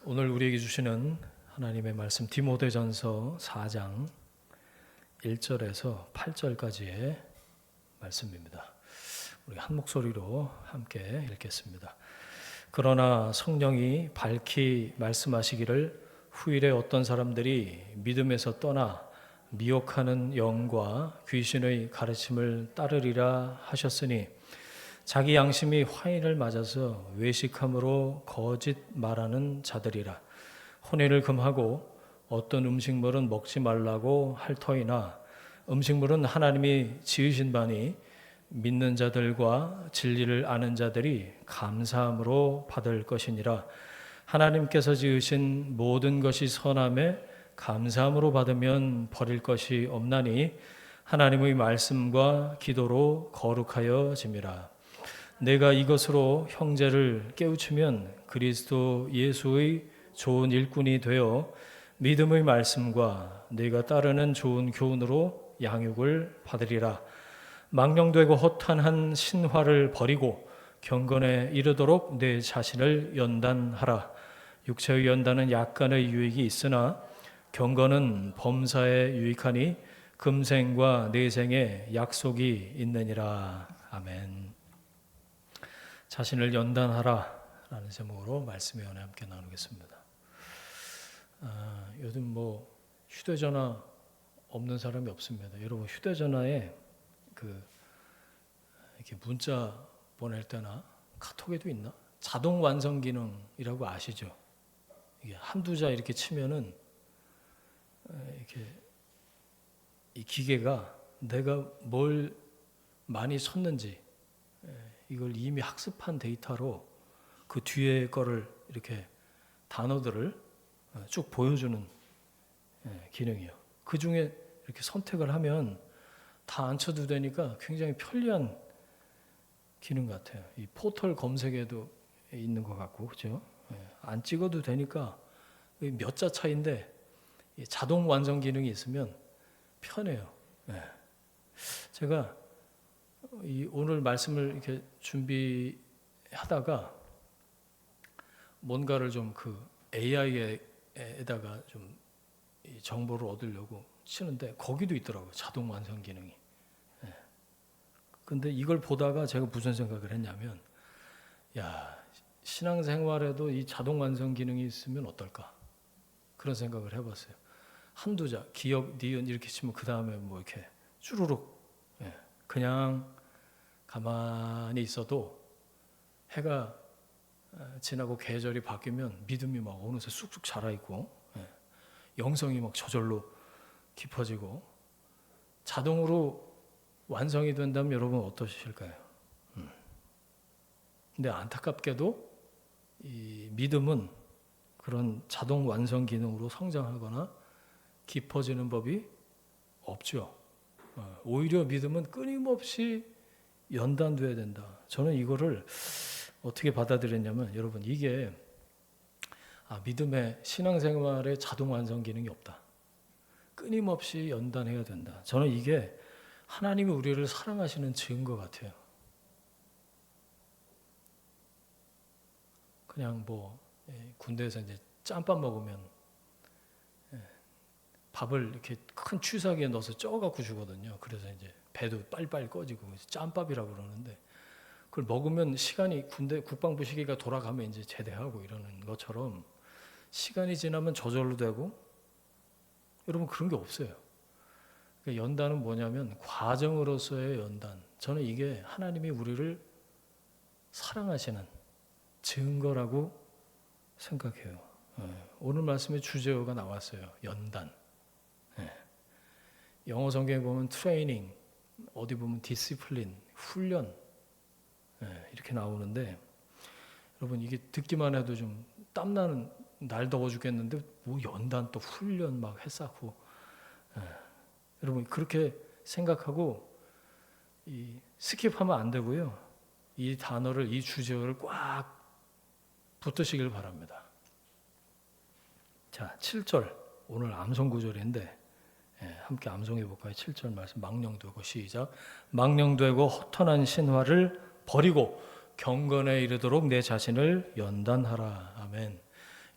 오늘 우리에게 주시는 하나님의 말씀 디모데전서 4장 1절에서 8절까지의 말씀입니다. 우리 한 목소리로 함께 읽겠습니다. 그러나 성령이 밝히 말씀하시기를 후일에 어떤 사람들이 믿음에서 떠나 미혹하는 영과 귀신의 가르침을 따르리라 하셨으니 자기 양심이 화인을 맞아서 외식함으로 거짓 말하는 자들이라. 혼인을 금하고 어떤 음식물은 먹지 말라고 할 터이나 음식물은 하나님이 지으신 바니 믿는 자들과 진리를 아는 자들이 감사함으로 받을 것이니라. 하나님께서 지으신 모든 것이 선함에 감사함으로 받으면 버릴 것이 없나니 하나님의 말씀과 기도로 거룩하여 짐이라. 내가 이것으로 형제를 깨우치면 그리스도 예수의 좋은 일꾼이 되어 믿음의 말씀과 내가 따르는 좋은 교훈으로 양육을 받으리라. 망령되고 허탄한 신화를 버리고 경건에 이르도록 내 자신을 연단하라. 육체의 연단은 약간의 유익이 있으나 경건은 범사에 유익하니 금생과 내생에 약속이 있느니라. 아멘. 자신을 연단하라 라는 제목으로 말씀의 은혜 함께 나누겠습니다. 요즘 휴대전화 없는 사람이 없습니다. 여러분 휴대전화에 이렇게 문자 보낼 때나 카톡에도 있나? 자동 완성 기능이라고 아시죠? 이게 한두 자 이렇게 치면은 이렇게 이 기계가 내가 뭘 많이 쳤는지 이걸 이미 학습한 데이터로 그 뒤에 거를 이렇게 단어들을 쭉 보여주는 기능이에요. 그 중에 이렇게 선택을 하면 다 안 쳐도 되니까 굉장히 편리한 기능 같아요. 이 포털 검색에도 있는 것 같고, 그죠? 안 찍어도 되니까 몇 자 차이인데 자동 완성 기능이 있으면 편해요. 제가 오늘 말씀을 이렇게 준비하다가 뭔가를 좀 AI에다가 좀 정보를 얻으려고 치는데 거기도 있더라고요. 자동 완성 기능이. 근데 이걸 보다가 제가 무슨 생각을 했냐면, 신앙생활에도 이 자동 완성 기능이 있으면 어떨까? 그런 생각을 해봤어요. 한두 자, 기역, 니은 이렇게 치면 그 다음에 이렇게 쭈루룩 그냥 가만히 있어도 해가 지나고 계절이 바뀌면 믿음이 막 어느새 쑥쑥 자라있고 영성이 막 저절로 깊어지고 자동으로 완성이 된다면 여러분 어떠실까요? 근데 안타깝게도 이 믿음은 그런 자동 완성 기능으로 성장하거나 깊어지는 법이 없죠. 오히려 믿음은 끊임없이 연단돼야 된다. 저는 이거를 어떻게 받아들였냐면, 여러분 이게 믿음의 신앙생활에 자동 완성 기능이 없다. 끊임없이 연단해야 된다. 저는 이게 하나님이 우리를 사랑하시는 증거 같아요. 그냥 군대에서 이제 짬밥 먹으면 밥을 이렇게 큰 취사기에 넣어서 쪄갖고 주거든요. 그래서 이제 배도 빨리빨리 꺼지고 짬밥이라고 그러는데 그걸 먹으면 시간이 군대 국방부 시기가 돌아가면 이제 제대하고 이러는 것처럼 시간이 지나면 저절로 되고 여러분 그런 게 없어요. 그러니까 연단은 뭐냐면 과정으로서의 연단. 저는 이게 하나님이 우리를 사랑하시는 증거라고 생각해요. 오늘 말씀에 주제어가 나왔어요. 연단. 영어 성경에 보면 트레이닝, 어디 보면 디시플린, 훈련 이렇게 나오는데 여러분 이게 듣기만 해도 좀 땀나는 날 더워 죽겠는데 연단 또 훈련 막 했었고 여러분 그렇게 생각하고 스킵하면 안 되고요. 이 단어를 이 주제어를 꽉 붙드시길 바랍니다. 자, 7절 오늘 암송 구절인데 함께 암송해 볼까요? 7절 말씀 망령되고 시작. 망령되고 허탄한 신화를 버리고 경건에 이르도록 내 자신을 연단하라. 아멘.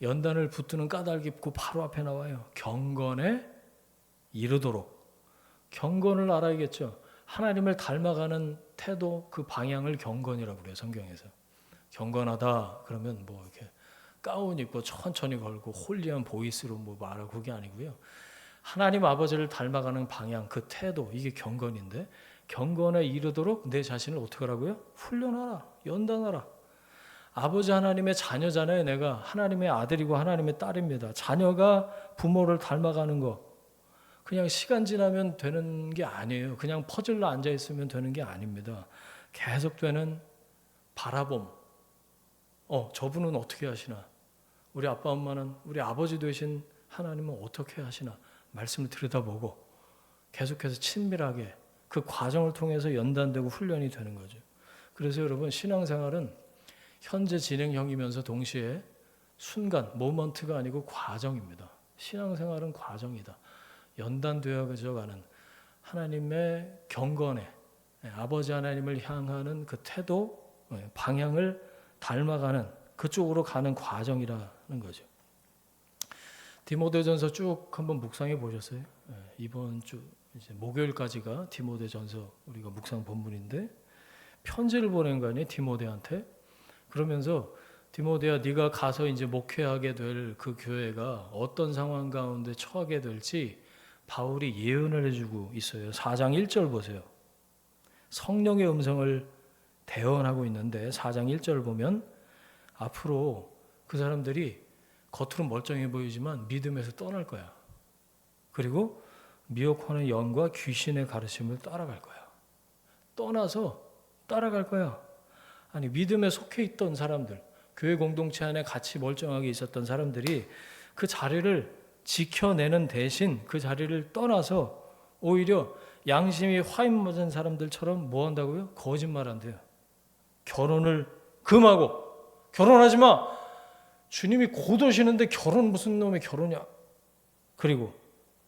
연단을 붙드는 까닭이 그 바로 앞에 나와요. 경건에 이르도록. 경건을 알아야겠죠. 하나님을 닮아가는 태도, 그 방향을 경건이라고 그래요. 성경에서. 경건하다 그러면 뭐 이렇게 가운 입고 천천히 걸고 홀리한 보이스로 뭐 말하고 그게 아니고요. 하나님 아버지를 닮아가는 방향, 그 태도, 이게 경건인데, 경건에 이르도록 내 자신을 어떻게 하라고요? 훈련하라, 연단하라. 아버지 하나님의 자녀잖아요. 내가 하나님의 아들이고 하나님의 딸입니다. 자녀가 부모를 닮아가는 거 그냥 시간 지나면 되는 게 아니에요. 그냥 퍼즐로 앉아 있으면 되는 게 아닙니다. 계속되는 바라봄. 저분은 어떻게 하시나? 우리 아빠 엄마는, 우리 아버지 되신 하나님은 어떻게 하시나? 말씀을 들여다보고 계속해서 친밀하게 그 과정을 통해서 연단되고 훈련이 되는 거죠. 그래서 여러분, 신앙생활은 현재 진행형이면서 동시에 순간, 모먼트가 아니고 과정입니다. 신앙생활은 과정이다. 연단되어져 가는 하나님의 경건에, 아버지 하나님을 향하는 그 태도, 방향을 닮아가는 그쪽으로 가는 과정이라는 거죠. 디모데전서 쭉 한번 묵상해 보셨어요? 이번 주 이제 목요일까지가 디모데전서 우리가 묵상 본문인데, 편지를 보낸 거 아니에요, 디모데한테. 그러면서 디모데야, 네가 가서 이제 목회하게 될 그 교회가 어떤 상황 가운데 처하게 될지 바울이 예언을 해주고 있어요. 4장 1절 보세요. 성령의 음성을 대언하고 있는데 4장 1절 보면 앞으로 그 사람들이 겉으로 멀쩡해 보이지만 믿음에서 떠날 거야. 그리고 미혹하는 영과 귀신의 가르침을 따라갈 거야. 떠나서 따라갈 거야. 아니, 믿음에 속해 있던 사람들, 교회 공동체 안에 같이 멀쩡하게 있었던 사람들이 그 자리를 지켜내는 대신 그 자리를 떠나서 오히려 양심이 화인 맞은 사람들처럼 뭐 한다고요? 거짓말한대요. 결혼을 금하고, 결혼하지 마. 주님이 곧 오시는데 결혼 무슨 놈의 결혼이야. 그리고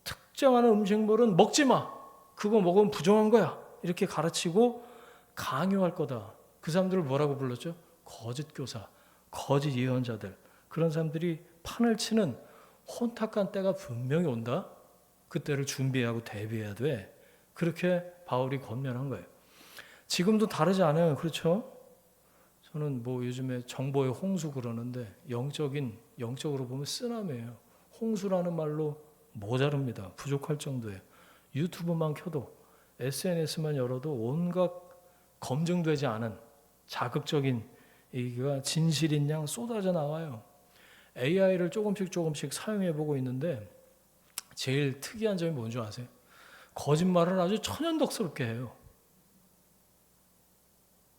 특정한 음식물은 먹지 마. 그거 먹으면 부정한 거야. 이렇게 가르치고 강요할 거다. 그 사람들을 뭐라고 불렀죠? 거짓 교사, 거짓 예언자들. 그런 사람들이 판을 치는 혼탁한 때가 분명히 온다. 그때를 준비하고 대비해야 돼. 그렇게 바울이 권면한 거예요. 지금도 다르지 않아요. 그렇죠? 저는 뭐 요즘에 정보의 홍수 그러는데 영적으로 보면 쓰나미예요. 홍수라는 말로 모자릅니다. 부족할 정도예요. 유튜브만 켜도, SNS만 열어도 온갖 검증되지 않은 자극적인 얘기가 진실인 양 쏟아져 나와요. AI를 조금씩 사용해 보고 있는데 제일 특이한 점이 뭔지 아세요? 거짓말을 아주 천연덕스럽게 해요.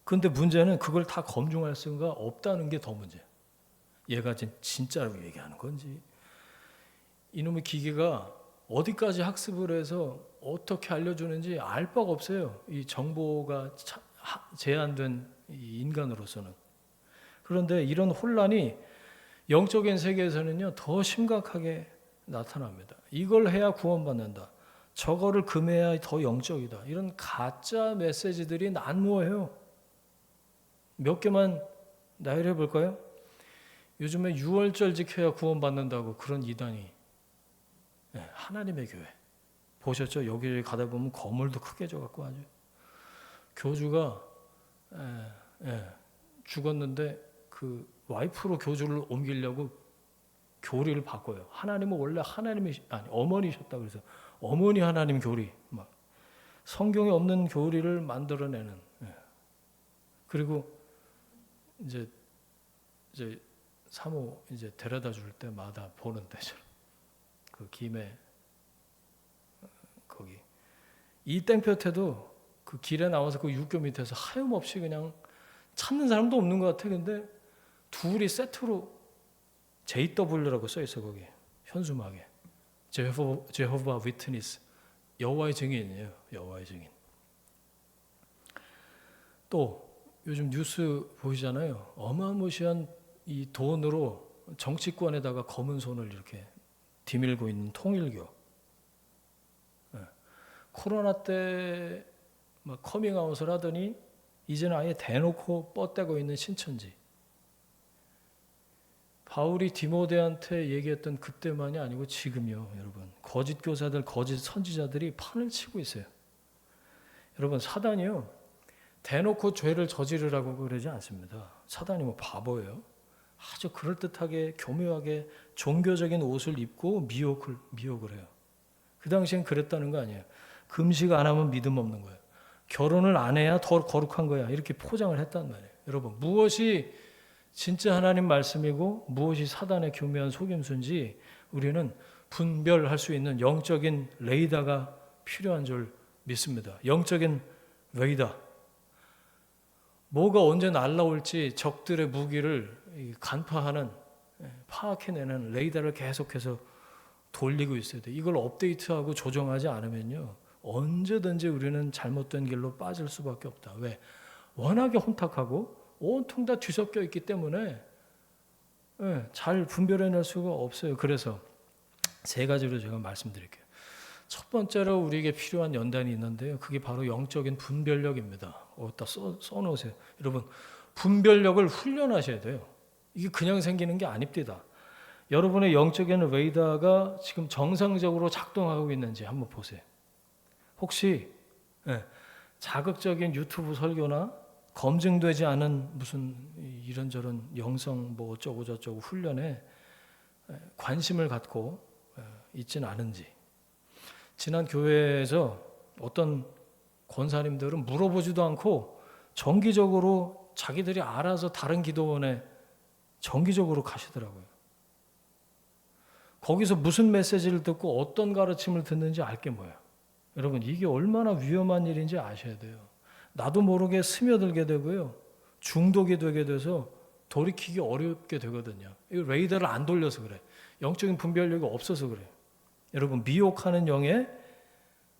그런데 문제는 그걸 다 검증할 수가 없다는 게 더 문제예요. 얘가 진짜로 얘기하는 건지, 이놈의 기계가 어디까지 학습을 해서 어떻게 알려주는지 알 바가 없어요. 이 정보가 제한된 인간으로서는. 그런데 이런 혼란이 영적인 세계에서는요, 더 심각하게 나타납니다. 이걸 해야 구원받는다. 저거를 금해야 더 영적이다. 이런 가짜 메시지들이 난무해요. 몇 개만 나열해 볼까요? 요즘에 유월절 지켜야 구원받는다고 그런 이단이. 하나님의 교회. 보셨죠? 여기 가다 보면 거물도 크게 져갖고 아주. 교주가 죽었는데 그 와이프로 교주를 옮기려고 교리를 바꿔요. 하나님은 원래 어머니셨다 그래서 어머니 하나님 교리, 막 성경에 없는 교리를 만들어내는. 그리고 이제 사모 이제 데려다 줄 때마다 보는데 그 김해 거기 이 땡볕에도 그 길에 나와서 그 육교 밑에서 하염없이 그냥 찾는 사람도 없는 것 같아. 근데 둘이 세트로 JW라고 써 있어. 거기 현수막에 제호바 위트니스, 여호와의 증인이에요. 여호와의 증인. 또 요즘 뉴스 보이잖아요. 어마무시한 이 돈으로 정치권에다가 검은 손을 이렇게 디밀고 있는 통일교. 코로나 때 막 커밍아웃을 하더니 이제는 아예 대놓고 뻗대고 있는 신천지. 바울이 디모데한테 얘기했던 그때만이 아니고 지금요, 여러분. 거짓 교사들, 거짓 선지자들이 판을 치고 있어요. 여러분, 사단이요, 대놓고 죄를 저지르라고 그러지 않습니다. 사단이 뭐 바보예요? 아주 그럴듯하게 교묘하게 종교적인 옷을 입고 미혹을 해요. 그 당시엔 그랬다는 거 아니에요. 금식 안 하면 믿음 없는 거예요. 결혼을 안 해야 더 거룩한 거야. 이렇게 포장을 했단 말이에요. 여러분, 무엇이 진짜 하나님 말씀이고 무엇이 사단의 교묘한 속임수인지 우리는 분별할 수 있는 영적인 레이더가 필요한 줄 믿습니다. 영적인 레이더. 뭐가 언제 날라올지 적들의 무기를 간파하는, 파악해내는 레이더를 계속해서 돌리고 있어야 돼. 이걸 업데이트하고 조정하지 않으면요, 언제든지 우리는 잘못된 길로 빠질 수밖에 없다. 왜? 워낙에 혼탁하고 온통 다 뒤섞여 있기 때문에 잘 분별해낼 수가 없어요. 그래서 세 가지로 제가 말씀드릴게요. 첫 번째로 우리에게 필요한 연단이 있는데요. 그게 바로 영적인 분별력입니다. 어디다 써놓으세요. 여러분, 분별력을 훈련하셔야 돼요. 이게 그냥 생기는 게 아닙니다. 여러분의 영적인 레이더가 지금 정상적으로 작동하고 있는지 한번 보세요. 혹시 자극적인 유튜브 설교나 검증되지 않은 무슨 이런저런 영성 뭐 어쩌고 저쩌고 훈련에 관심을 갖고 있지는 않은지. 지난 교회에서 어떤 권사님들은 물어보지도 않고 정기적으로 자기들이 알아서 다른 기도원에 정기적으로 가시더라고요. 거기서 무슨 메시지를 듣고 어떤 가르침을 듣는지 알게 뭐예요. 여러분, 이게 얼마나 위험한 일인지 아셔야 돼요. 나도 모르게 스며들게 되고요, 중독이 되게 돼서 돌이키기 어렵게 되거든요. 이 레이더를 안 돌려서 그래. 영적인 분별력이 없어서 그래요. 여러분, 미혹하는 영에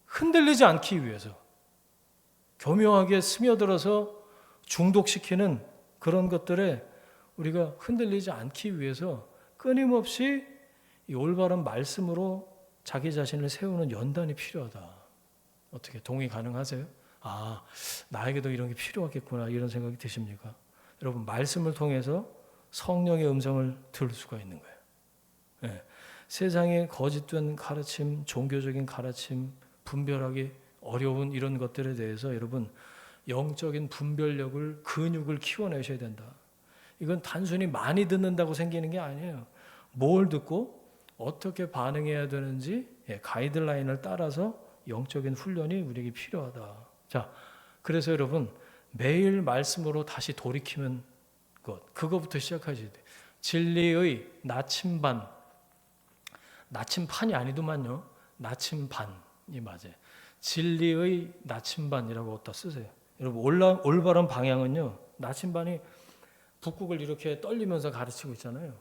흔들리지 않기 위해서 교묘하게 스며들어서 중독시키는 그런 것들에 우리가 흔들리지 않기 위해서 끊임없이 이 올바른 말씀으로 자기 자신을 세우는 연단이 필요하다. 어떻게 동의 가능하세요? 아, 나에게도 이런 게 필요하겠구나, 이런 생각이 드십니까? 여러분, 말씀을 통해서 성령의 음성을 들을 수가 있는 거예요. 네. 세상의 거짓된 가르침, 종교적인 가르침, 분별하기 어려운 이런 것들에 대해서 여러분, 영적인 분별력을, 근육을 키워내셔야 된다. 이건 단순히 많이 듣는다고 생기는 게 아니에요. 뭘 듣고 어떻게 반응해야 되는지 가이드라인을 따라서 영적인 훈련이 우리에게 필요하다. 자, 그래서 여러분, 매일 말씀으로 다시 돌이키는 것, 그거부터 시작하셔야 돼요. 진리의 나침반, 나침판이 아니더만요. 나침반이 맞아요. 진리의 나침반이라고 어디다 쓰세요. 여러분, 올바른 방향은요, 나침반이 북극을 이렇게 떨리면서 가르치고 있잖아요.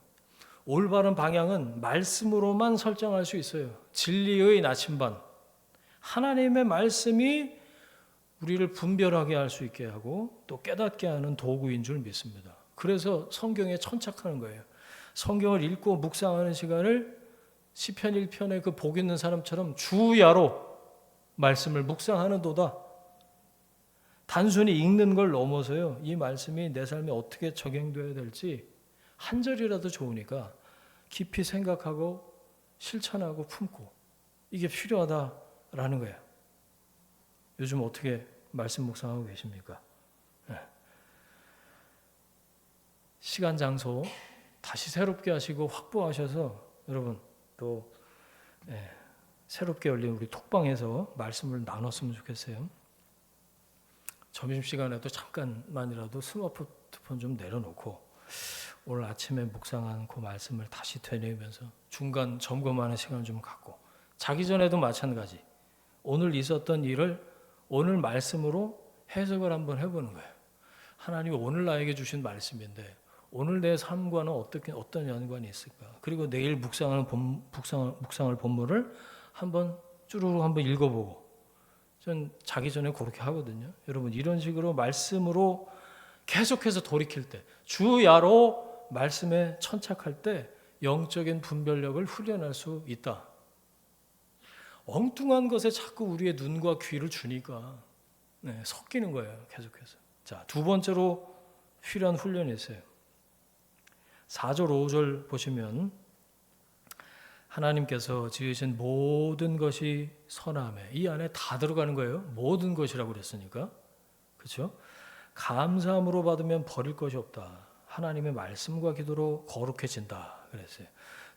올바른 방향은 말씀으로만 설정할 수 있어요. 진리의 나침반, 하나님의 말씀이 우리를 분별하게 할 수 있게 하고 또 깨닫게 하는 도구인 줄 믿습니다. 그래서 성경에 천착하는 거예요. 성경을 읽고 묵상하는 시간을 시편 1편의 그 복 있는 사람처럼 주야로 말씀을 묵상하는 도다. 단순히 읽는 걸 넘어서요, 이 말씀이 내 삶에 어떻게 적용되어야 될지 한 절이라도 좋으니까 깊이 생각하고 실천하고 품고, 이게 필요하다라는 거예요. 요즘 어떻게 말씀 묵상하고 계십니까? 시간, 장소 다시 새롭게 하시고 확보하셔서 여러분 또 새롭게 열린 우리 톡방에서 말씀을 나눴으면 좋겠어요. 점심시간에도 잠깐만이라도 스마트폰 좀 내려놓고 오늘 아침에 묵상한 그 말씀을 다시 되뇌면서 중간 점검하는 시간 좀 갖고, 자기 전에도 마찬가지 오늘 있었던 일을 오늘 말씀으로 해석을 한번 해보는 거예요. 하나님이 오늘 나에게 주신 말씀인데 오늘 내 삶과는 어떤 연관이 있을까? 그리고 내일 묵상을 본문을 한번 쭈루룩 한번 읽어보고, 전 자기 전에 그렇게 하거든요. 여러분, 이런 식으로 말씀으로 계속해서 돌이킬 때, 주야로 말씀에 천착할 때 영적인 분별력을 훈련할 수 있다. 엉뚱한 것에 자꾸 우리의 눈과 귀를 주니까 섞이는 거예요, 계속해서. 자, 두 번째로 필요한 훈련이 있어요. 4절 5절 보시면 하나님께서 지으신 모든 것이 선함에, 이 안에 다 들어가는 거예요. 모든 것이라고 그랬으니까. 그렇죠? 감사함으로 받으면 버릴 것이 없다. 하나님의 말씀과 기도로 거룩해진다 그랬어요.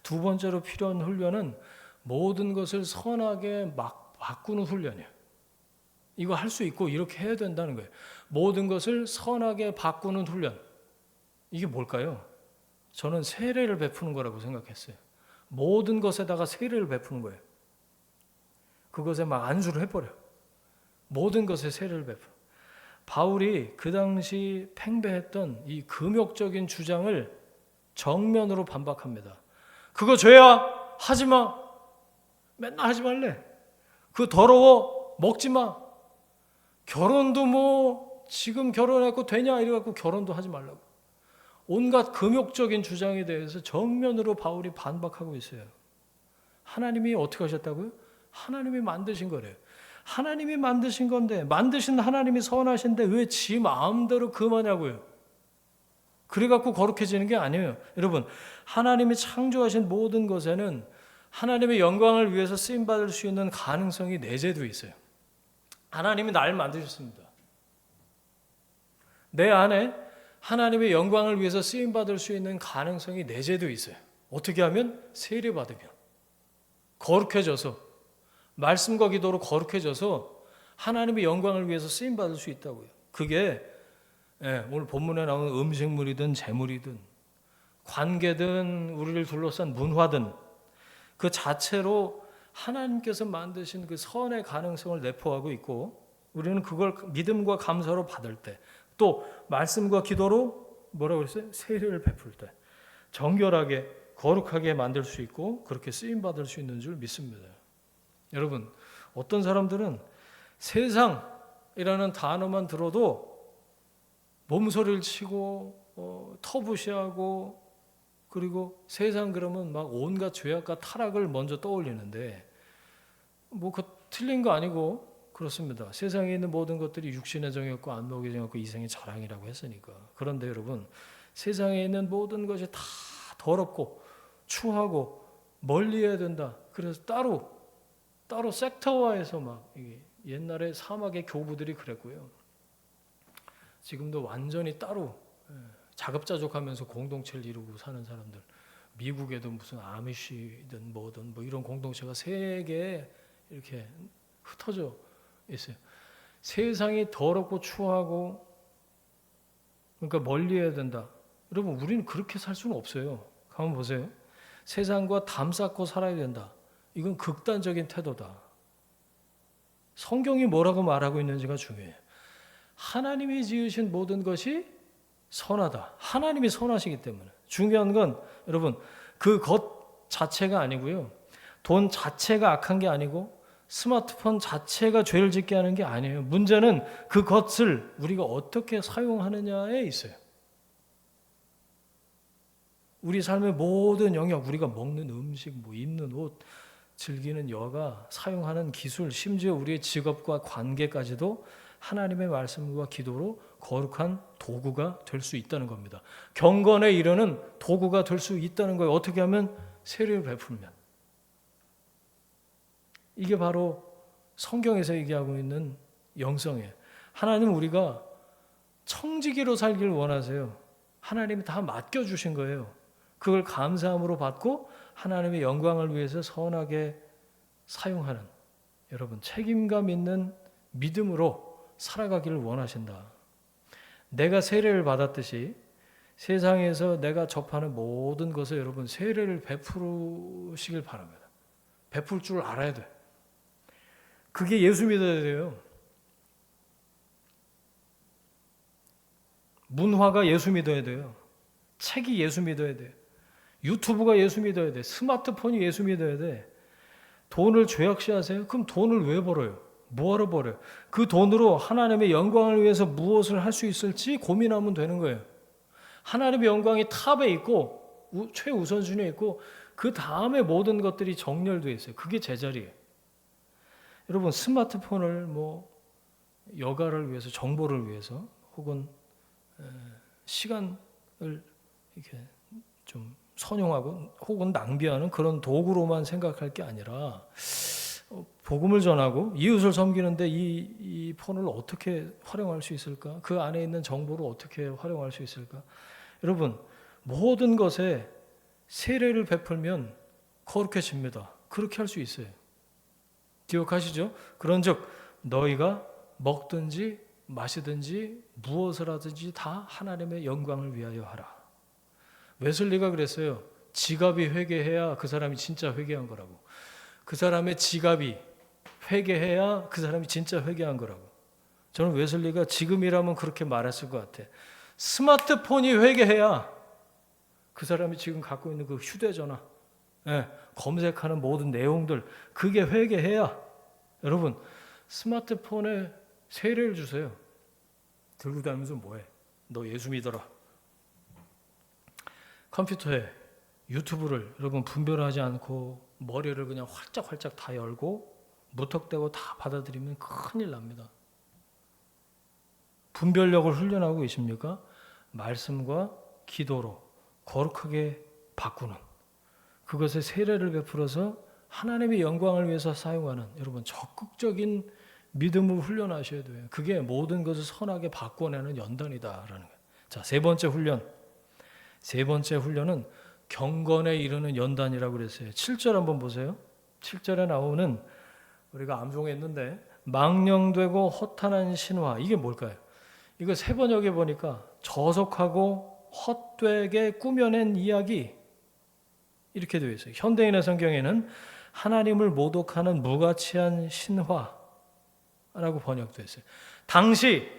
두 번째로 필요한 훈련은 모든 것을 선하게 막 바꾸는 훈련이에요. 이거 할 수 있고 이렇게 해야 된다는 거예요. 모든 것을 선하게 바꾸는 훈련. 이게 뭘까요? 저는 세례를 베푸는 거라고 생각했어요. 모든 것에다가 세례를 베푸는 거예요. 그것에 막 안수를 해버려요. 모든 것에 세례를 베푸는. 바울이 그 당시 팽배했던 이 금욕적인 주장을 정면으로 반박합니다. 그거 죄야. 하지 마. 맨날 하지 말래. 그거 더러워. 먹지 마. 결혼도 뭐 지금 결혼했고 되냐 이래갖고 결혼도 하지 말라고. 온갖 금욕적인 주장에 대해서 정면으로 바울이 반박하고 있어요. 하나님이 어떻게 하셨다고요? 하나님이 만드신 거래요. 하나님이 만드신 건데, 만드신 하나님이 선하신데 왜 지 마음대로 금하냐고요. 그래갖고 거룩해지는 게 아니에요. 여러분, 하나님이 창조하신 모든 것에는 하나님의 영광을 위해서 쓰임받을 수 있는 가능성이 내재되어 있어요. 하나님이 날 만드셨습니다. 내 안에 하나님의 영광을 위해서 쓰임받을 수 있는 가능성이 내재되어 있어요. 어떻게 하면? 세례받으면. 거룩해져서, 말씀과 기도로 거룩해져서 하나님의 영광을 위해서 쓰임받을 수 있다고요. 그게 오늘 본문에 나오는 음식물이든 재물이든 관계든 우리를 둘러싼 문화든 그 자체로 하나님께서 만드신 그 선의 가능성을 내포하고 있고, 우리는 그걸 믿음과 감사로 받을 때, 또 말씀과 기도로 뭐라고 그랬어요? 세례를 베풀 때 정결하게 거룩하게 만들 수 있고 그렇게 쓰임 받을 수 있는 줄 믿습니다. 여러분, 어떤 사람들은 세상이라는 단어만 들어도 몸소리를 치고 터부시하고, 그리고 세상 그러면 막 온갖 죄악과 타락을 먼저 떠올리는데, 뭐 그 틀린 거 아니고 그렇습니다. 세상에 있는 모든 것들이 육신의 정욕과 안목의 정욕과 이생의 자랑이라고 했으니까. 그런데 여러분, 세상에 있는 모든 것이 다 더럽고 추하고 멀리해야 된다. 그래서 따로 섹터화해서 막 옛날에 사막의 교부들이 그랬고요. 지금도 완전히 따로 자급자족하면서 공동체를 이루고 사는 사람들, 미국에도 무슨 아미시든 뭐든 뭐 이런 공동체가 세계에 이렇게 흩어져 있어요. 세상이 더럽고 추하고 그러니까 멀리해야 된다. 여러분, 우리는 그렇게 살 수는 없어요. 한번 보세요. 세상과 담 쌓고 살아야 된다. 이건 극단적인 태도다. 성경이 뭐라고 말하고 있는지가 중요해요. 하나님이 지으신 모든 것이 선하다. 하나님이 선하시기 때문에. 중요한 건 여러분, 그 것 자체가 아니고요. 돈 자체가 악한 게 아니고 스마트폰 자체가 죄를 짓게 하는 게 아니에요. 문제는 그 것을 우리가 어떻게 사용하느냐에 있어요. 우리 삶의 모든 영역, 우리가 먹는 음식, 뭐 입는 옷, 즐기는 여가, 사용하는 기술, 심지어 우리의 직업과 관계까지도 하나님의 말씀과 기도로 거룩한 도구가 될 수 있다는 겁니다. 경건에 이르는 도구가 될 수 있다는 거예요. 어떻게 하면? 세례를 베풀면. 이게 바로 성경에서 얘기하고 있는 영성이에요. 하나님, 우리가 청지기로 살기를 원하세요. 하나님이 다 맡겨주신 거예요. 그걸 감사함으로 받고 하나님의 영광을 위해서 선하게 사용하는, 여러분, 책임감 있는 믿음으로 살아가기를 원하신다. 내가 세례를 받았듯이 세상에서 내가 접하는 모든 것을 여러분 세례를 베푸시길 바랍니다. 베풀 줄 알아야 돼. 그게 예수 믿어야 돼요. 문화가 예수 믿어야 돼요. 책이 예수 믿어야 돼요. 유튜브가 예수 믿어야 돼. 스마트폰이 예수 믿어야 돼. 돈을 죄악시하세요? 그럼 돈을 왜 벌어요? 뭐하러 벌어요? 그 돈으로 하나님의 영광을 위해서 무엇을 할 수 있을지 고민하면 되는 거예요. 하나님의 영광이 탑에 있고 최우선순위에 있고 그 다음에 모든 것들이 정렬되어 있어요. 그게 제자리예요. 여러분, 스마트폰을 뭐 여가를 위해서, 정보를 위해서, 혹은 시간을 이렇게 좀 선용하고 혹은 낭비하는 그런 도구로만 생각할 게 아니라 복음을 전하고 이웃을 섬기는데 이 폰을 어떻게 활용할 수 있을까? 그 안에 있는 정보를 어떻게 활용할 수 있을까? 여러분, 모든 것에 세례를 베풀면 거룩해집니다. 그렇게 할 수 있어요. 기억하시죠? 그런즉 너희가 먹든지 마시든지 무엇을 하든지 다 하나님의 영광을 위하여 하라. 웨슬리가 그랬어요. 지갑이 회개해야 그 사람이 진짜 회개한 거라고. 그 사람의 지갑이 회개해야 그 사람이 진짜 회개한 거라고. 저는 웨슬리가 지금이라면 그렇게 말했을 것 같아. 스마트폰이 회개해야 그 사람이 지금 갖고 있는 그 휴대전화, 검색하는 모든 내용들, 그게 회개해야. 여러분, 스마트폰에 세례를 주세요. 들고 다니면서 뭐해? 너 예수 믿어라. 컴퓨터에 유튜브를 여러분 분별하지 않고 머리를 그냥 활짝활짝 다 열고 무턱대고 다 받아들이면 큰일 납니다. 분별력을 훈련하고 계십니까? 말씀과 기도로 거룩하게 바꾸는, 그것에 세례를 베풀어서 하나님의 영광을 위해서 사용하는, 여러분 적극적인 믿음을 훈련하셔야 돼요. 그게 모든 것을 선하게 바꿔내는 연단이다라는 거예요. 자, 세 번째 훈련은 경건에 이르는 연단이라고 그랬어요. 7절 한번 보세요. 7절에 나오는, 우리가 암송했는데 망령되고 허탄한 신화, 이게 뭘까요? 이거 세 번역에 보니까 저속하고 헛되게 꾸며낸 이야기, 이렇게 되어 있어요. 현대인의 성경에는 하나님을 모독하는 무가치한 신화라고 번역되어 있어요. 당시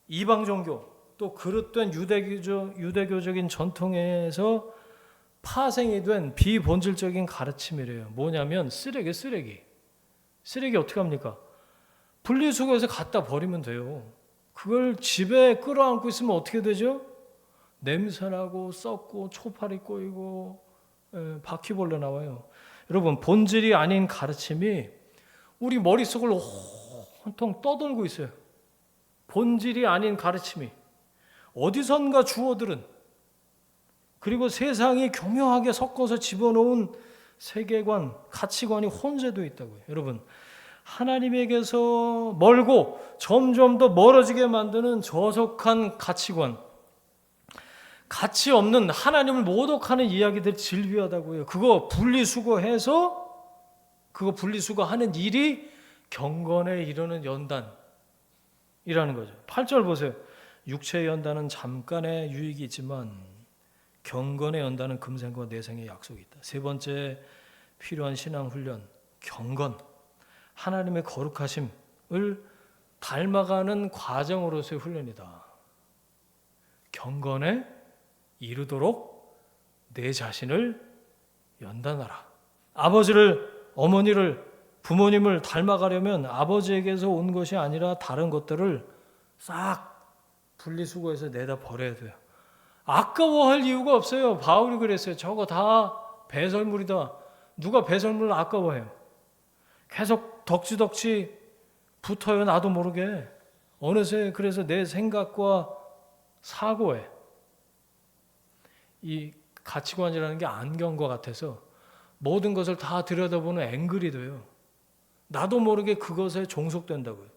이방 종교 또 그릇된 유대교적인 전통에서 파생이 된 비본질적인 가르침이래요. 뭐냐면 쓰레기 어떻게 합니까? 분리수거해서 갖다 버리면 돼요. 그걸 집에 끌어안고 있으면 어떻게 되죠? 냄새나고 썩고 초파리 꼬이고 바퀴벌레 나와요. 여러분, 본질이 아닌 가르침이 우리 머릿속을 온통 떠돌고 있어요. 본질이 아닌 가르침이 어디선가 주어들은, 그리고 세상이 교묘하게 섞어서 집어넣은 세계관, 가치관이 혼재되어 있다고요. 여러분, 하나님에게서 멀고 점점 더 멀어지게 만드는 저속한 가치관, 가치 없는 하나님을 모독하는 이야기들이 질비하다고요. 그거 분리수거하는 일이 경건에 이르는 연단이라는 거죠. 8절 보세요. 육체의 연단은 잠깐의 유익이 있지만 경건의 연단은 금생과 내생의 약속이 있다. 세 번째 필요한 신앙훈련, 경건, 하나님의 거룩하심을 닮아가는 과정으로서의 훈련이다. 경건에 이르도록 내 자신을 연단하라. 아버지를, 어머니를, 부모님을 닮아가려면 아버지에게서 온 것이 아니라 다른 것들을 싹 분리수거해서 내다 버려야 돼요. 아까워할 이유가 없어요. 바울이 그랬어요. 저거 다 배설물이다. 누가 배설물을 아까워해요? 계속 덕지덕지 붙어요. 나도 모르게. 어느새 그래서 내 생각과 사고에 이 가치관이라는 게 안경과 같아서 모든 것을 다 들여다보는 앵글이 돼요. 나도 모르게 그것에 종속된다고요.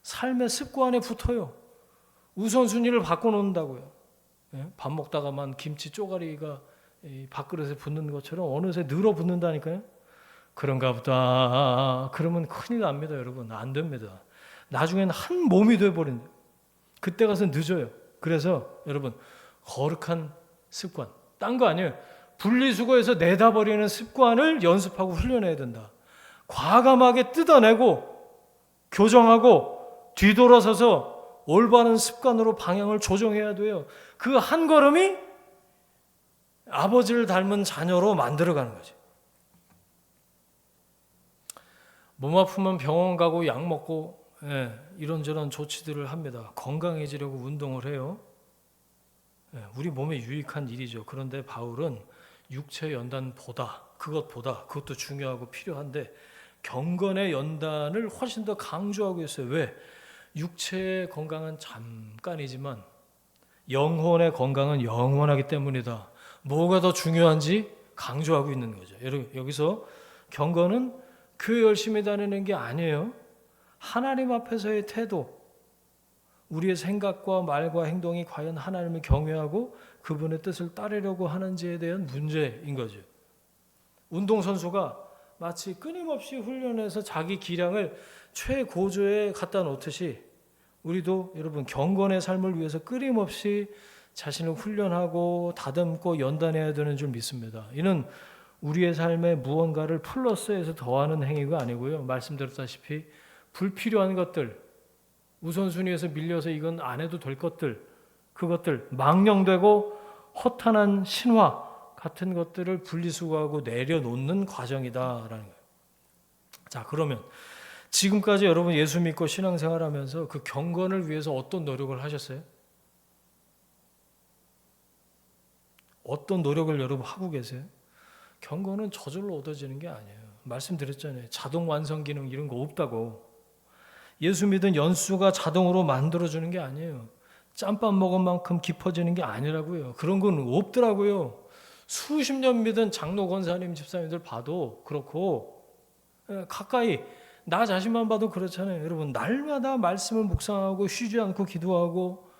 삶의 습관에 붙어요. 우선순위를 바꿔놓는다고요. 밥 먹다가만 김치 쪼가리가 밥그릇에 붙는 것처럼 어느새 늘어붙는다니까요. 그런가 보다. 그러면 큰일 납니다, 여러분. 안 됩니다. 나중에는 한 몸이 돼버린다. 그때 가서 늦어요. 그래서 여러분, 거룩한 습관, 딴 거 아니에요. 분리수거해서 내다 버리는 습관을 연습하고 훈련해야 된다. 과감하게 뜯어내고 교정하고 뒤돌아서서 올바른 습관으로 방향을 조정해야 돼요. 그 한 걸음이 아버지를 닮은 자녀로 만들어가는 거죠. 몸 아프면 병원 가고 약 먹고 이런저런 조치들을 합니다. 건강해지려고 운동을 해요. 우리 몸에 유익한 일이죠. 그런데 바울은 육체 연단보다, 그것도 중요하고 필요한데 경건의 연단을 훨씬 더 강조하고 있어요. 왜? 육체의 건강은 잠깐이지만 영혼의 건강은 영원하기 때문이다. 뭐가 더 중요한지 강조하고 있는 거죠. 여기서 경건은 교회 열심히 다니는 게 아니에요. 하나님 앞에서의 태도, 우리의 생각과 말과 행동이 과연 하나님을 경외하고 그분의 뜻을 따르려고 하는지에 대한 문제인 거죠. 운동선수가 마치 끊임없이 훈련해서 자기 기량을 최고조에 갖다 놓듯이 우리도 여러분 경건의 삶을 위해서 끊임없이 자신을 훈련하고 다듬고 연단해야 되는 줄 믿습니다. 이는 우리의 삶에 무언가를 플러스해서 더하는 행위가 아니고요. 말씀드렸다시피 불필요한 것들, 우선순위에서 밀려서 이건 안 해도 될 것들, 그것들 망령되고 허탄한 신화 같은 것들을 분리수거하고 내려놓는 과정이다라는 거예요. 자, 그러면 지금까지 여러분 예수 믿고 신앙생활하면서 그 경건을 위해서 어떤 노력을 하셨어요? 어떤 노력을 여러분 하고 계세요? 경건은 저절로 얻어지는 게 아니에요. 말씀드렸잖아요. 자동 완성 기능 이런 거 없다고. 예수 믿은 연수가 자동으로 만들어주는 게 아니에요. 짬밥 먹은 만큼 깊어지는 게 아니라고요. 그런 건 없더라고요. 수십 년 믿은 장로 권사님 집사님들 봐도 그렇고 가까이 나 자신만 봐도 그렇잖아요. 여러분 날마다 말씀을 묵상하고 쉬지 않고 기도하고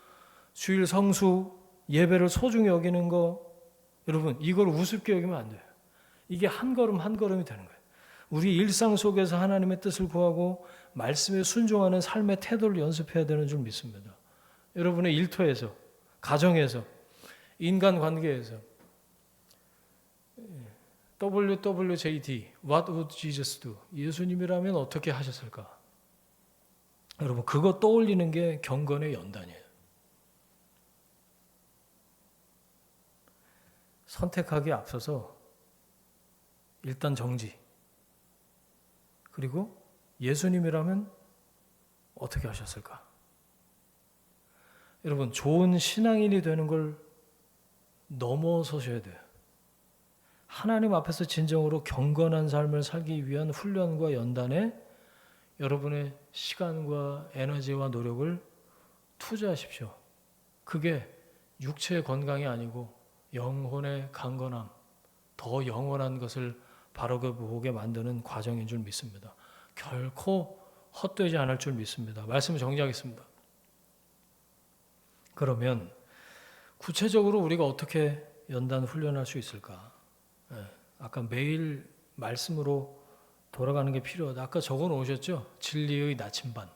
주일 성수 예배를 소중히 여기는 거 여러분 이걸 우습게 여기면 안 돼요. 이게 한 걸음 한 걸음이 되는 거예요. 우리 일상 속에서 하나님의 뜻을 구하고 말씀에 순종하는 삶의 태도를 연습해야 되는 줄 믿습니다. 여러분의 일터에서, 가정에서, 인간관계에서 WWJD, What would Jesus do? 예수님이라면 어떻게 하셨을까? 여러분 그거 떠올리는 게 경건의 연단이에요. 선택하기에 앞서서 일단 정지. 그리고 예수님이라면 어떻게 하셨을까? 여러분 좋은 신앙인이 되는 걸 넘어서셔야 돼요. 하나님 앞에서 진정으로 경건한 삶을 살기 위한 훈련과 연단에 여러분의 시간과 에너지와 노력을 투자하십시오. 그게 육체의 건강이 아니고 영혼의 강건함, 더 영원한 것을 바로 보게 만드는 과정인 줄 믿습니다. 결코 헛되지 않을 줄 믿습니다. 말씀을 정리하겠습니다. 그러면 구체적으로 우리가 어떻게 연단 훈련할 수 있을까? 아까 매일 말씀으로 돌아가는 게 필요하다. 아까 적어 놓으셨죠? 진리의 나침반.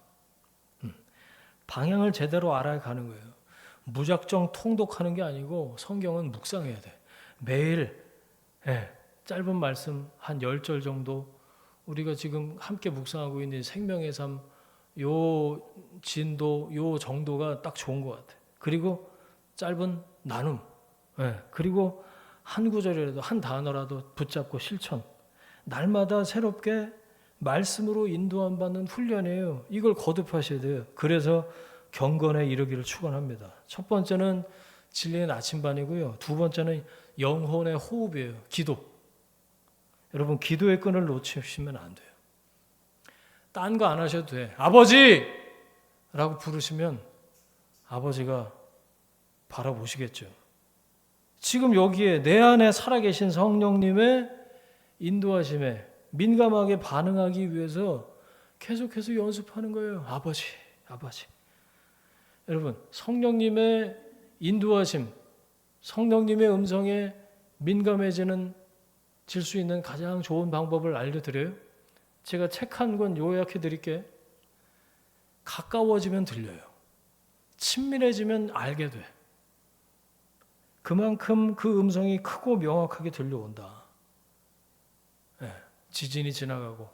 방향을 제대로 알아야 가는 거예요. 무작정 통독하는 게 아니고 성경은 묵상해야 돼. 매일 짧은 말씀 한 10절 정도 우리가 지금 함께 묵상하고 있는 생명의 삶 요 진도, 요 정도가 딱 좋은 것 같아. 그리고 짧은 나눔. 그리고 한 구절이라도 한 단어라도 붙잡고 실천. 날마다 새롭게 말씀으로 인도함 받는 훈련이에요. 이걸 거듭하셔야 돼요. 그래서 경건에 이르기를 축원합니다. 첫 번째는 진리의 나침반이고요. 두 번째는 영혼의 호흡이에요. 기도. 여러분 기도의 끈을 놓치시면 안 돼요. 딴 거 안 하셔도 돼. 아버지! 라고 부르시면 아버지가 바라보시겠죠. 지금 여기에 내 안에 살아계신 성령님의 인도하심에 민감하게 반응하기 위해서 계속해서 연습하는 거예요. 아버지, 아버지. 여러분 성령님의 인도하심, 성령님의 음성에 민감해지는 질 수 있는 가장 좋은 방법을 알려드려요. 제가 책 한 권 요약해 드릴게요. 가까워지면 들려요. 친밀해지면 알게 돼. 그만큼 그 음성이 크고 명확하게 들려온다. 지진이 지나가고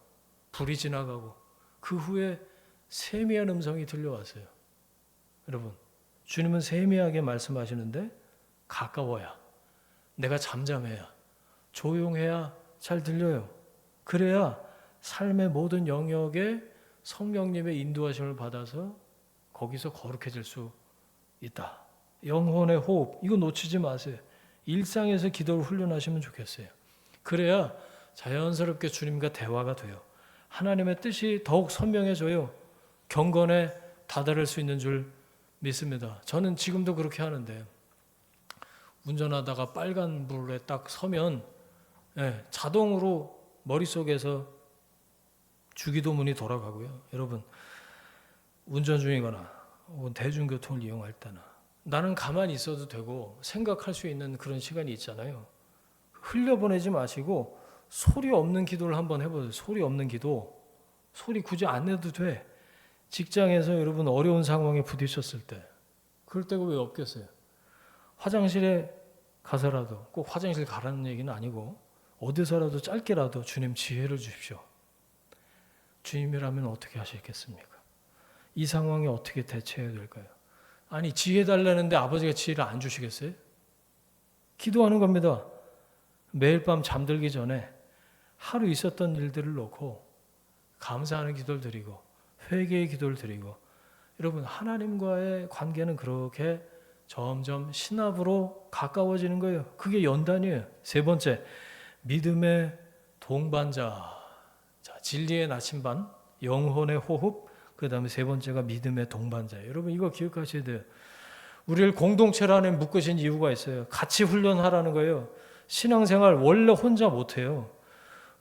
불이 지나가고 그 후에 세미한 음성이 들려왔어요. 여러분 주님은 세미하게 말씀하시는데 가까워야, 내가 잠잠해야, 조용해야 잘 들려요. 그래야 삶의 모든 영역에 성령님의 인도하심을 받아서 거기서 거룩해질 수 있다. 영혼의 호흡, 이거 놓치지 마세요. 일상에서 기도를 훈련하시면 좋겠어요. 그래야 자연스럽게 주님과 대화가 돼요. 하나님의 뜻이 더욱 선명해져요. 경건에 다다를 수 있는 줄 믿습니다. 저는 지금도 그렇게 하는데 운전하다가 빨간불에 딱 서면 자동으로 머릿속에서 주기도문이 돌아가고요. 여러분, 운전 중이거나 혹은 대중교통을 이용할 때나 나는 가만히 있어도 되고 생각할 수 있는 그런 시간이 있잖아요. 흘려보내지 마시고 소리 없는 기도를 한번 해보세요. 소리 없는 기도. 소리 굳이 안 내도 돼. 직장에서 여러분 어려운 상황에 부딪혔을 때 그럴 때가 왜 없겠어요? 화장실에 가서라도, 꼭 화장실 가라는 얘기는 아니고 어디서라도 짧게라도 주님 지혜를 주십시오. 주님이라면 어떻게 하시겠습니까? 이 상황에 어떻게 대처해야 될까요? 아니, 지혜 달라는데 아버지가 지혜를 안 주시겠어요? 기도하는 겁니다. 매일 밤 잠들기 전에 하루 있었던 일들을 놓고 감사하는 기도를 드리고 회개의 기도를 드리고, 여러분, 하나님과의 관계는 그렇게 점점 신압으로 가까워지는 거예요. 그게 연단이에요. 세 번째, 믿음의 동반자. 자, 진리의 나침반, 영혼의 호흡, 그 다음에 세 번째가 믿음의 동반자. 여러분, 이거 기억하셔야 돼요. 우리를 공동체로 안에 묶으신 이유가 있어요. 같이 훈련하라는 거예요. 신앙생활 원래 혼자 못해요.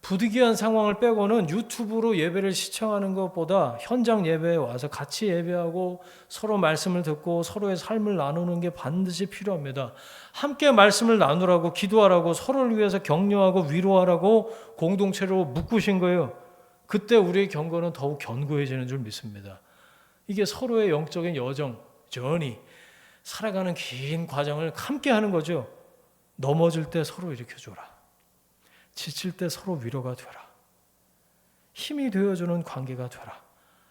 부득이한 상황을 빼고는 유튜브로 예배를 시청하는 것보다 현장 예배에 와서 같이 예배하고 서로 말씀을 듣고 서로의 삶을 나누는 게 반드시 필요합니다. 함께 말씀을 나누라고, 기도하라고, 서로를 위해서 격려하고 위로하라고 공동체로 묶으신 거예요. 그때 우리의 경건은 더욱 견고해지는 줄 믿습니다. 이게 서로의 영적인 여정, journey, 살아가는 긴 과정을 함께 하는 거죠. 넘어질 때 서로 일으켜줘라. 지칠 때 서로 위로가 되라. 힘이 되어주는 관계가 되라.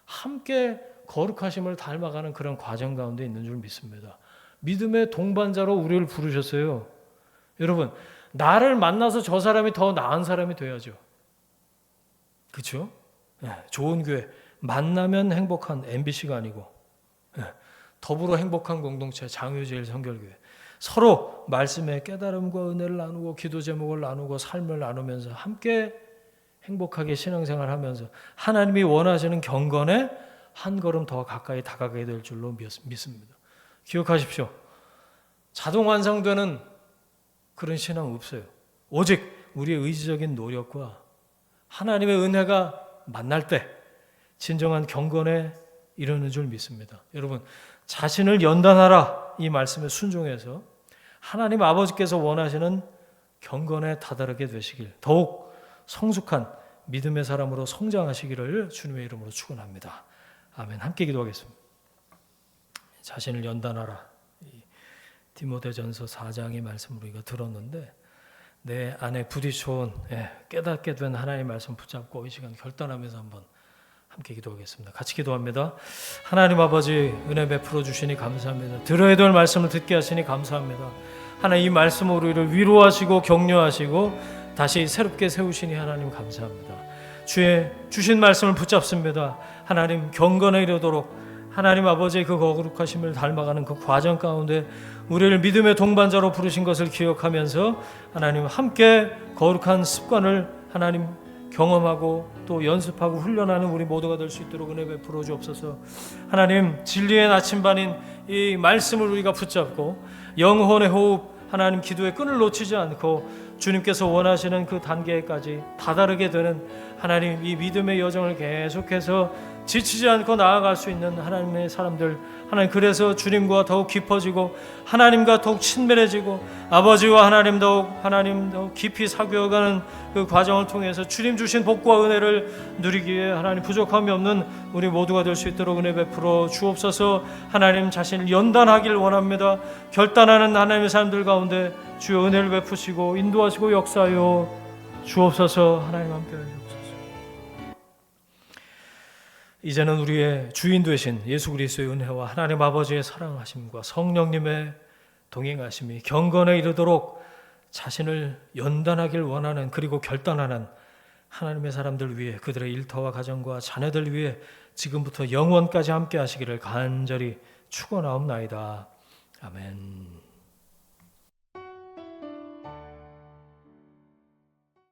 함께 거룩하심을 닮아가는 그런 과정 가운데 있는 줄 믿습니다. 믿음의 동반자로 우리를 부르셨어요. 여러분, 나를 만나서 저 사람이 더 나은 사람이 돼야죠. 그렇죠? 좋은 교회, 만나면 행복한 MBC가 아니고 더불어 행복한 공동체, 장유제일 선결교회. 서로 말씀의 깨달음과 은혜를 나누고 기도 제목을 나누고 삶을 나누면서 함께 행복하게 신앙생활하면서 하나님이 원하시는 경건에 한 걸음 더 가까이 다가가게 될 줄로 믿습니다. 기억하십시오. 자동 완성되는 그런 신앙 없어요. 오직 우리의 의지적인 노력과 하나님의 은혜가 만날 때 진정한 경건에 이르는 줄 믿습니다. 여러분, 자신을 연단하라, 이 말씀에 순종해서 하나님 아버지께서 원하시는 경건에 다다르게 되시길, 더욱 성숙한 믿음의 사람으로 성장하시기를 주님의 이름으로 축원합니다. 아멘. 함께 기도하겠습니다. 자신을 연단하라, 디모데전서 4장의 말씀을 우리가 들었는데 내 안에 부딪혀온 깨닫게 된 하나님의 말씀 붙잡고 이 시간 결단하면서 한번 함께 기도하겠습니다. 같이 기도합니다. 하나님 아버지, 은혜 베풀어 주시니 감사합니다. 들어야 될 말씀을 듣게 하시니 감사합니다. 하나님, 이 말씀으로 우리를 위로하시고 격려하시고 다시 새롭게 세우시니 하나님 감사합니다. 주의 주신 말씀을 붙잡습니다. 하나님, 경건에 이르도록 하나님 아버지의 그 거룩하심을 닮아가는 그 과정 가운데 우리를 믿음의 동반자로 부르신 것을 기억하면서 하나님 함께 거룩한 습관을 하나님 경험하고 또 연습하고 훈련하는 우리 모두가 될 수 있도록 은혜 베풀어 주옵소서. 하나님, 진리의 나침반인 이 말씀을 우리가 붙잡고 영혼의 호흡, 하나님 기도의 끈을 놓치지 않고 주님께서 원하시는 그 단계까지 다다르게 되는 하나님, 이 믿음의 여정을 계속해서 지치지 않고 나아갈 수 있는 하나님의 사람들, 하나님, 그래서 주님과 더욱 깊어지고 하나님과 더욱 친밀해지고 아버지와 하나님 더욱 깊이 사귀어가는 그 과정을 통해서 주님 주신 복과 은혜를 누리기에 하나님 부족함이 없는 우리 모두가 될 수 있도록 은혜 베풀어 주옵소서. 하나님 자신을 연단하길 원합니다. 결단하는 하나님의 사람들 가운데 주여 은혜를 베푸시고 인도하시고 역사하여 주옵소서. 하나님 함께 하시옵소서. 이제는 우리의 주인 되신 예수 그리스도의 은혜와 하나님 아버지의 사랑하심과 성령님의 동행하심이 경건에 이르도록 자신을 연단하길 원하는, 그리고 결단하는 하나님의 사람들 위해, 그들의 일터와 가정과 자녀들 위해 지금부터 영원까지 함께 하시기를 간절히 축원하옵나이다. 아멘.